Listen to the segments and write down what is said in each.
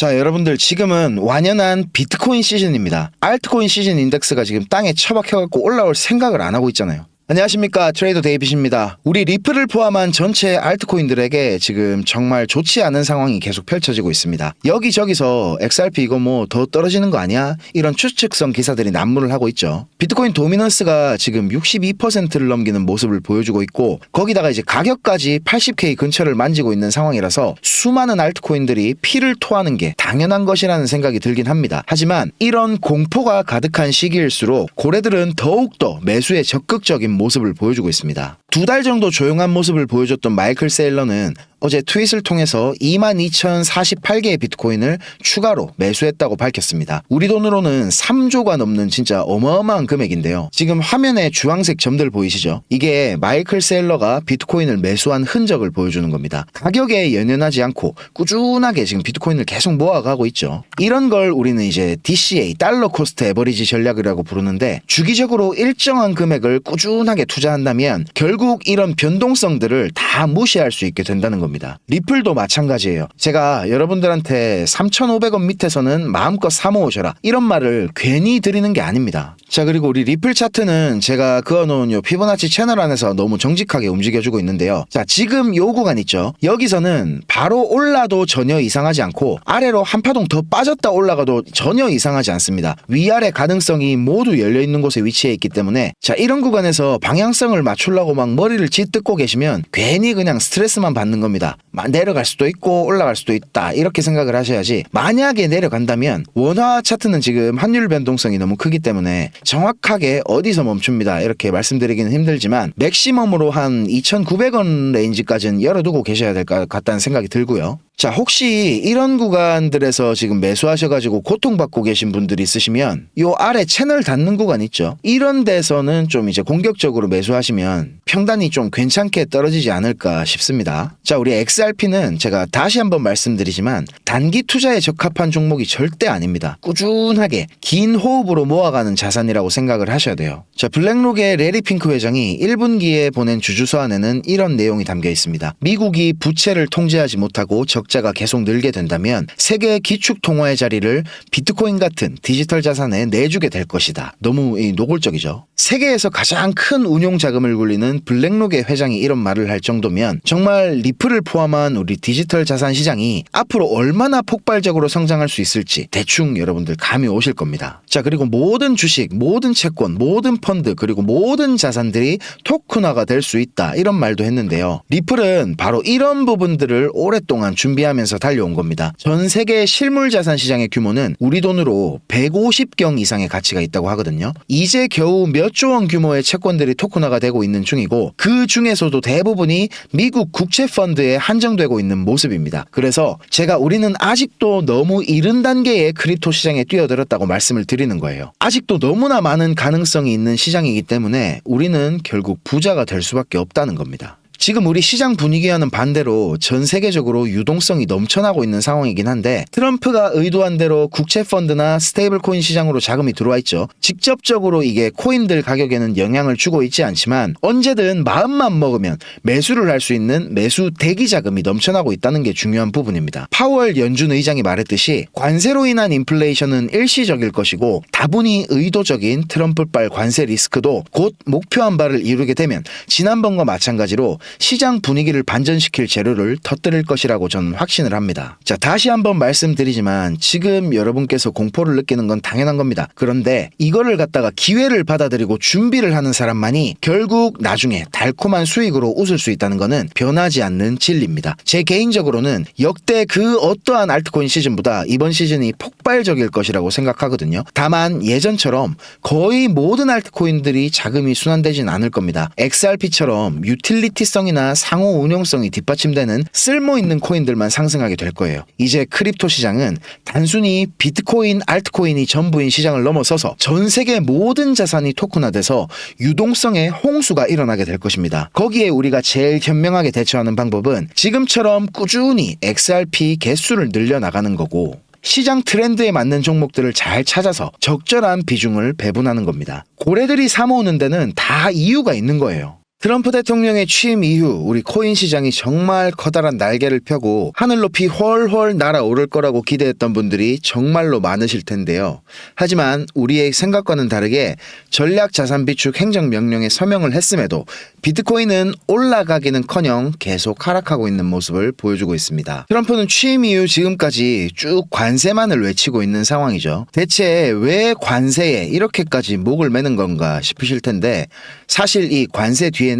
자, 여러분들 지금은 완연한 비트코인 시즌입니다. 알트코인 시즌 인덱스가 지금 땅에 처박혀갖고 올라올 생각을 안 하고 있잖아요. 안녕하십니까, 트레이더 데이빗입니다. 우리 리플을 포함한 전체 알트코인들에게 지금 정말 좋지 않은 상황이 계속 펼쳐지고 있습니다. 여기저기서 XRP 이거 뭐 더 떨어지는 거 아니야? 이런 추측성 기사들이 난무를 하고 있죠. 비트코인 도미넌스가 지금 62%를 넘기는 모습을 보여주고 있고, 거기다가 이제 가격까지 80K 근처를 만지고 있는 상황이라서 수많은 알트코인들이 피를 토하는 게 당연한 것이라는 생각이 들긴 합니다. 하지만 이런 공포가 가득한 시기일수록 고래들은 더욱더 매수에 적극적인 모습을 보여주고 있습니다. 2달 정도 조용한 모습을 보여줬던 마이클 세일러는 어제 트윗을 통해서 22,048개의 비트코인을 추가로 매수했다고 밝혔습니다. 우리 돈으로는 3조가 넘는 진짜 어마어마한 금액인데요. 지금 화면에 주황색 점들 보이시죠? 이게 마이클 세일러가 비트코인을 매수한 흔적을 보여주는 겁니다. 가격에 연연하지 않고 꾸준하게 지금 비트코인을 계속 모아가고 있죠. 이런 걸 우리는 이제 DCA, 달러 코스트 에버리지 전략이라고 부르는데, 주기적으로 일정한 금액을 꾸준하게 투자한다면 결국 이런 변동성들을 다 무시할 수 있게 된다는 겁니다. 리플도 마찬가지예요. 제가 여러분들한테 3,500원 밑에서는 마음껏 사모으셔라, 이런 말을 괜히 드리는 게 아닙니다. 자, 그리고 우리 리플 차트는 제가 그어놓은 요 피보나치 채널 안에서 너무 정직하게 움직여주고 있는데요. 자, 지금 요 구간 있죠? 여기서는 바로 올라도 전혀 이상하지 않고, 아래로 한 파동 더 빠졌다 올라가도 전혀 이상하지 않습니다. 위아래 가능성이 모두 열려있는 곳에 위치해 있기 때문에, 자, 이런 구간에서 방향성을 맞추려고 막 머리를 짓뜯고 계시면 괜히 그냥 스트레스만 받는 겁니다. 내려갈 수도 있고 올라갈 수도 있다, 이렇게 생각을 하셔야지. 만약에 내려간다면 원화 차트는 지금 환율 변동성이 너무 크기 때문에 정확하게 어디서 멈춥니다 이렇게 말씀드리기는 힘들지만, 맥시멈으로 한 2,900원 레인지까지는 열어두고 계셔야 될 것 같다는 생각이 들고요. 자, 혹시 이런 구간들에서 지금 매수하셔가지고 고통받고 계신 분들이 있으시면 요 아래 채널 닿는 구간 있죠? 이런 데서는 좀 이제 공격적으로 매수하시면 평단이 좀 괜찮게 떨어지지 않을까 싶습니다. 자, 우리 XRP는 제가 다시 한번 말씀드리지만 단기 투자에 적합한 종목이 절대 아닙니다. 꾸준하게 긴 호흡으로 모아가는 자산이라고 생각을 하셔야 돼요. 자, 블랙록의 레리 핑크 회장이 1분기에 보낸 주주서안에는 이런 내용이 담겨 있습니다. 미국이 부채를 통제하지 못하고 적자가 계속 늘게 된다면 세계 기축 통화의 자리를 비트코인 같은 디지털 자산에 내주게 될 것이다. 너무 노골적이죠. 세계에서 가장 큰 운용 자금을 굴리는 블랙록의 회장이 이런 말을 할 정도면 정말 리플을 포함한 우리 디지털 자산 시장이 앞으로 얼마나 폭발적으로 성장할 수 있을지 대충 여러분들 감이 오실 겁니다. 자, 그리고 모든 주식, 모든 채권, 모든 펀드, 그리고 모든 자산들이 토큰화가 될 수 있다, 이런 말도 했는데요. 리플은 바로 이런 부분들을 오랫동안 준비하면서 달려온 겁니다. 전 세계 실물 자산 시장의 규모는 우리 돈으로 150경 이상의 가치가 있다고 하거든요. 이제 겨우 몇 조 원 규모의 채권들이 토큰화가 되고 있는 중이고, 그 중에서도 대부분이 미국 국채 펀드에 한정되고 있는 모습입니다. 그래서 제가 우리는 아직도 너무 이른 단계의 크립토 시장에 뛰어들었다고 말씀을 드리는 거예요. 아직도 너무나 많은 가능성이 있는 시장이기 때문에 우리는 결국 부자가 될 수밖에 없다는 겁니다. 지금 우리 시장 분위기와는 반대로 전 세계적으로 유동성이 넘쳐나고 있는 상황이긴 한데, 트럼프가 의도한 대로 국채 펀드나 스테이블 코인 시장으로 자금이 들어와 있죠. 직접적으로 이게 코인들 가격에는 영향을 주고 있지 않지만 언제든 마음만 먹으면 매수를 할 수 있는 매수 대기 자금이 넘쳐나고 있다는 게 중요한 부분입니다. 파월 연준 의장이 말했듯이 관세로 인한 인플레이션은 일시적일 것이고, 다분히 의도적인 트럼프발 관세 리스크도 곧 목표한 바를 이루게 되면 지난번과 마찬가지로 시장 분위기를 반전시킬 재료를 터뜨릴 것이라고 저는 확신을 합니다. 자, 다시 한번 말씀드리지만 지금 여러분께서 공포를 느끼는 건 당연한 겁니다. 그런데 이거를 갖다가 기회를 받아들이고 준비를 하는 사람만이 결국 나중에 달콤한 수익으로 웃을 수 있다는 거는 변하지 않는 진리입니다. 제 개인적으로는 역대 그 어떠한 알트코인 시즌보다 이번 시즌이 폭발적일 것이라고 생각하거든요. 다만 예전처럼 거의 모든 알트코인들이 자금이 순환되진 않을 겁니다. XRP처럼 유틸리티성이나 상호 운용성이 뒷받침되는 쓸모있는 코인들만 상승하게 될 거예요. 이제 크립토 시장은 단순히 비트코인, 알트코인이 전부인 시장을 넘어서서 전 세계 모든 자산이 토큰화돼서 유동성의 홍수가 일어나게 될 것입니다. 거기에 우리가 제일 현명하게 대처하는 방법은 지금처럼 꾸준히 XRP 개수를 늘려나가는 거고, 시장 트렌드에 맞는 종목들을 잘 찾아서 적절한 비중을 배분하는 겁니다. 고래들이 사모으는 데는 다 이유가 있는 거예요. 트럼프 대통령의 취임 이후 우리 코인 시장이 정말 커다란 날개를 펴고 하늘 높이 훨훨 날아오를 거라고 기대했던 분들이 정말로 많으실 텐데요. 하지만 우리의 생각과는 다르게 전략 자산 비축 행정명령에 서명을 했음에도 비트코인은 올라가기는커녕 계속 하락하고 있는 모습을 보여주고 있습니다. 트럼프는 취임 이후 지금까지 쭉 관세만을 외치고 있는 상황이죠. 대체 왜 관세에 이렇게까지 목을 매는 건가 싶으실 텐데 사실 이 관세 뒤에는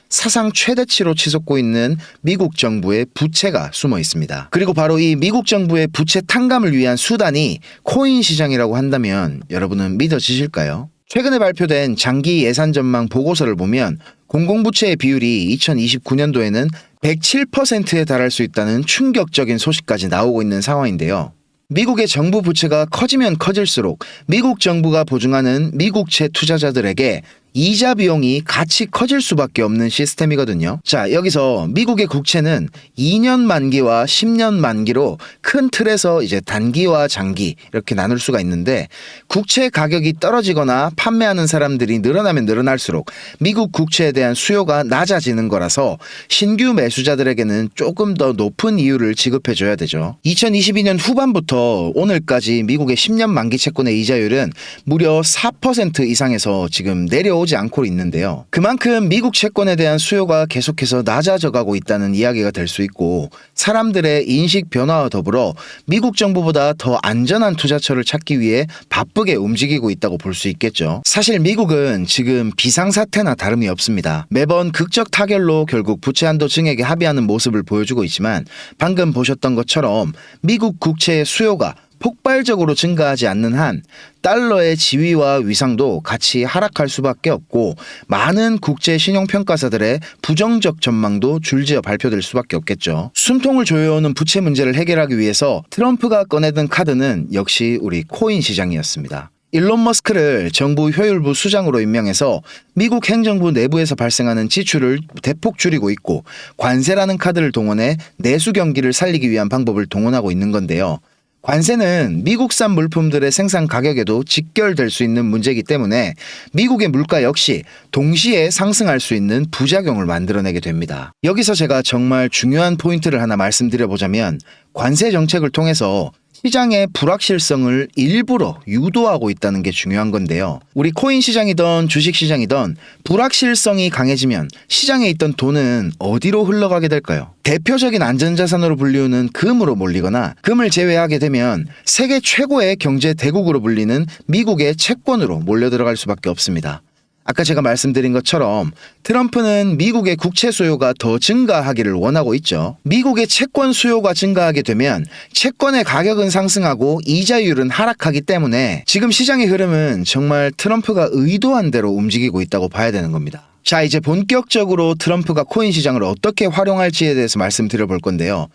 사상 최대치로 치솟고 있는 미국 정부의 부채가 숨어 있습니다. 그리고 바로 이 미국 정부의 부채 탕감을 위한 수단이 코인 시장이라고 한다면 여러분은 믿어지실까요? 최근에 발표된 장기 예산 전망 보고서를 보면 공공부채의 비율이 2029년도에는 107%에 달할 수 있다는 충격적인 소식까지 나오고 있는 상황인데요. 미국의 정부 부채가 커지면 커질수록 미국 정부가 보증하는 미국채 투자자들에게 이자 비용이 같이 커질 수밖에 없는 시스템이거든요. 자, 여기서 미국의 국채는 2년 만기와 10년 만기로 큰 틀에서 이제 단기와 장기 이렇게 나눌 수가 있는데 국채 가격이 떨어지거나 판매하는 사람들이 늘어나면 늘어날수록 미국 국채에 대한 수요가 낮아지는 거라서 신규 매수자들에게는 조금 더 높은 이율을 지급해줘야 되죠. 2022년 후반부터 오늘까지 미국의 10년 만기 채권의 이자율은 무려 4% 이상에서 지금 내려오지 않고 있는데요. 그만큼 미국 채권에 대한 수요가 계속해서 낮아져 가고 있다는 이야기가 될 수 있고 사람들의 인식 변화와 더불어 미국 정부보다 더 안전한 투자처를 찾기 위해 바쁘게 움직이고 있다고 볼 수 있겠죠. 사실 미국은 지금 비상사태나 다름이 없습니다. 매번 극적 타결로 결국 부채 한도 증액에 합의하는 모습을 보여주고 있지만 방금 보셨던 것처럼 미국 국채의 수요가 폭발적으로 증가하지 않는 한 달러의 지위와 위상도 같이 하락할 수밖에 없고 많은 국제 신용평가사들의 부정적 전망도 줄지어 발표될 수밖에 없겠죠. 숨통을 조여오는 부채 문제를 해결하기 위해서 트럼프가 꺼내든 카드는 역시 우리 코인 시장이었습니다. 일론 머스크를 정부 효율부 수장으로 임명해서 미국 행정부 내부에서 발생하는 지출을 대폭 줄이고 있고 관세라는 카드를 동원해 내수 경기를 살리기 위한 방법을 동원하고 있는 건데요. 관세는 미국산 물품들의 생산 가격에도 직결될 수 있는 문제이기 때문에 미국의 물가 역시 동시에 상승할 수 있는 부작용을 만들어내게 됩니다. 여기서 제가 정말 중요한 포인트를 하나 말씀드려보자면 관세 정책을 통해서 시장의 불확실성을 일부러 유도하고 있다는 게 중요한 건데요. 우리 코인 시장이든 주식 시장이든 불확실성이 강해지면 시장에 있던 돈은 어디로 흘러가게 될까요? 대표적인 안전자산으로 불리우는 금으로 몰리거나 금을 제외하게 되면 세계 최고의 경제 대국으로 불리는 미국의 채권으로 몰려들어갈 수밖에 없습니다. 아까 제가 말씀드린 것처럼 트럼프는 미국의 국채 수요가 더 증가하기를 원하고 있죠. 미국의 채권 수요가 증가하게 되면 채권의 가격은 상승하고 이자율은 하락하기 때문에 지금 시장의 흐름은 정말 트럼프가 의도한 대로 움직이고 있다고 봐야 되는 겁니다. 자, 이제 본격적으로 트럼프가 코인 시장을 어떻게 활용할지에 대해서 말씀드려 볼 건데요.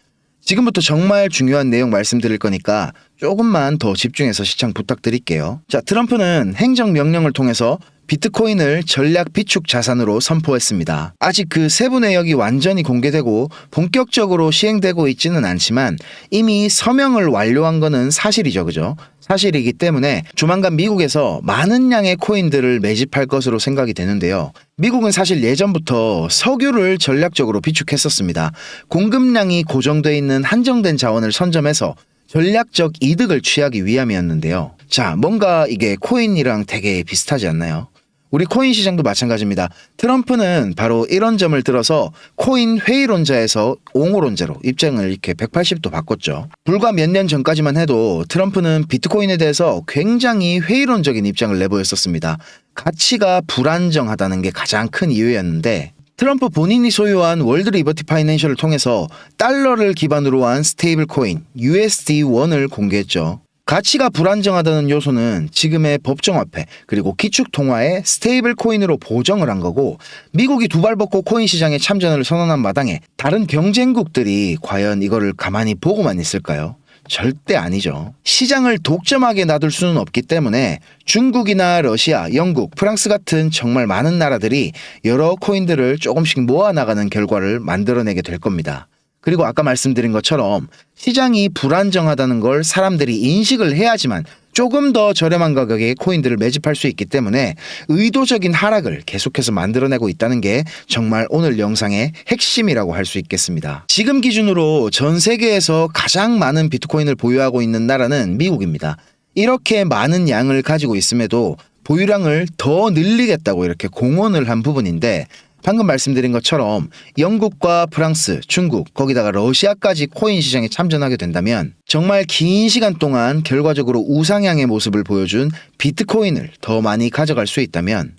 지금부터 정말 중요한 내용 말씀드릴 거니까 조금만 더 집중해서 시청 부탁드릴게요. 자, 트럼프는 행정명령을 통해서 비트코인을 전략 비축 자산으로 선포했습니다. 아직 그 세부 내역이 완전히 공개되고 본격적으로 시행되고 있지는 않지만 이미 서명을 완료한 거는 사실이죠, 그죠? 사실이기 때문에 조만간 미국에서 많은 양의 코인들을 매집할 것으로 생각이 되는데요. 미국은 사실 예전부터 석유를 전략적으로 비축했었습니다. 공급량이 고정돼 있는 한정된 자원을 선점해서 전략적 이득을 취하기 위함이었는데요. 자, 뭔가 이게 코인이랑 되게 비슷하지 않나요? 우리 코인 시장도 마찬가지입니다. 트럼프는 바로 이런 점을 들어서 코인 회의론자에서 옹호론자로 입장을 이렇게 180도 바꿨죠. 불과 몇 년 전까지만 해도 트럼프는 비트코인에 대해서 굉장히 회의론적인 입장을 내보였었습니다. 가치가 불안정하다는 게 가장 큰 이유였는데 트럼프 본인이 소유한 월드 리버티 파이낸셜을 통해서 달러를 기반으로 한 스테이블 코인 USD1을 공개했죠. 가치가 불안정하다는 요소는 지금의 법정화폐 그리고 기축통화의 스테이블 코인으로 보정을 한 거고 미국이 두 발 벗고 코인 시장에 참전을 선언한 마당에 다른 경쟁국들이 과연 이거를 가만히 보고만 있을까요? 절대 아니죠. 시장을 독점하게 놔둘 수는 없기 때문에 중국이나 러시아, 영국, 프랑스 같은 정말 많은 나라들이 여러 코인들을 조금씩 모아나가는 결과를 만들어내게 될 겁니다. 그리고 아까 말씀드린 것처럼 시장이 불안정하다는 걸 사람들이 인식을 해야지만 조금 더 저렴한 가격에 코인들을 매집할 수 있기 때문에 의도적인 하락을 계속해서 만들어내고 있다는 게 정말 오늘 영상의 핵심이라고 할 수 있겠습니다. 지금 기준으로 전 세계에서 가장 많은 비트코인을 보유하고 있는 나라는 미국입니다. 이렇게 많은 양을 가지고 있음에도 보유량을 더 늘리겠다고 이렇게 공언을 한 부분인데, 방금 말씀드린 것처럼 영국과 프랑스, 중국, 거기다가 러시아까지 코인 시장에 참전하게 된다면 정말 긴 시간 동안 결과적으로 우상향의 모습을 보여준 비트코인을 더 많이 가져갈 수 있다면,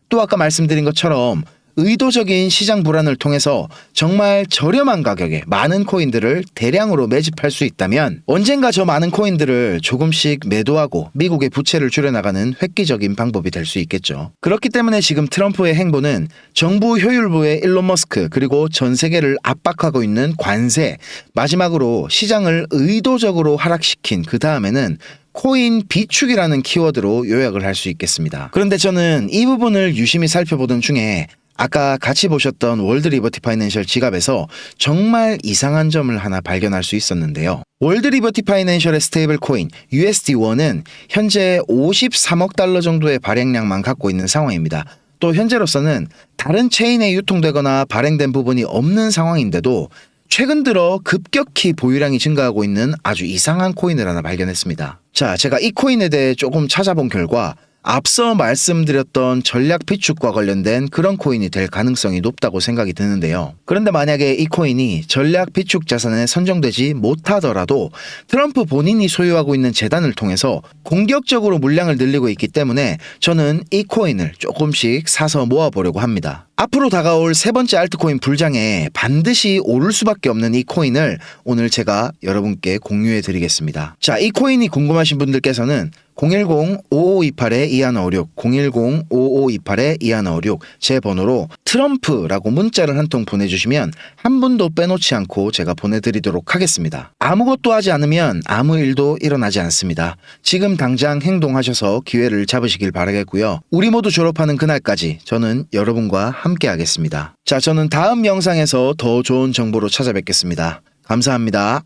또 아까 말씀드린 것처럼 의도적인 시장 불안을 통해서 정말 저렴한 가격에 많은 코인들을 대량으로 매집할 수 있다면 언젠가 저 많은 코인들을 조금씩 매도하고 미국의 부채를 줄여나가는 획기적인 방법이 될 수 있겠죠. 그렇기 때문에 지금 트럼프의 행보는 정부 효율부의 일론 머스크, 그리고 전 세계를 압박하고 있는 관세, 마지막으로 시장을 의도적으로 하락시킨 그 다음에는 코인 비축이라는 키워드로 요약을 할 수 있겠습니다. 그런데 저는 이 부분을 유심히 살펴보던 중에 아까 같이 보셨던 월드 리버티 파이낸셜 지갑에서 정말 이상한 점을 하나 발견할 수 있었는데요. 월드 리버티 파이낸셜의 스테이블 코인 USD1은 현재 53억 달러 정도의 발행량만 갖고 있는 상황입니다. 또 현재로서는 다른 체인에 유통되거나 발행된 부분이 없는 상황인데도 최근 들어 급격히 보유량이 증가하고 있는 아주 이상한 코인을 하나 발견했습니다. 자, 제가 이 코인에 대해 조금 찾아본 결과 앞서 말씀드렸던 전략 비축과 관련된 그런 코인이 될 가능성이 높다고 생각이 드는데요. 그런데 만약에 이 코인이 전략 비축 자산에 선정되지 못하더라도 트럼프 본인이 소유하고 있는 재단을 통해서 공격적으로 물량을 늘리고 있기 때문에 저는 이 코인을 조금씩 사서 모아보려고 합니다. 앞으로 다가올 세 번째 알트코인 불장에 반드시 오를 수밖에 없는 이 코인을 오늘 제가 여러분께 공유해 드리겠습니다. 자, 이 코인이 궁금하신 분들께서는 010-5528-2156, 010-5528-2156 제 번호로 트럼프라고 문자를 한 통 보내주시면 한 분도 빼놓지 않고 제가 보내드리도록 하겠습니다. 아무것도 하지 않으면 아무 일도 일어나지 않습니다. 지금 당장 행동하셔서 기회를 잡으시길 바라겠고요. 우리 모두 졸업하는 그날까지 저는 여러분과 함께 하겠습니다. 자, 저는 다음 영상에서 더 좋은 정보로 찾아뵙겠습니다. 감사합니다.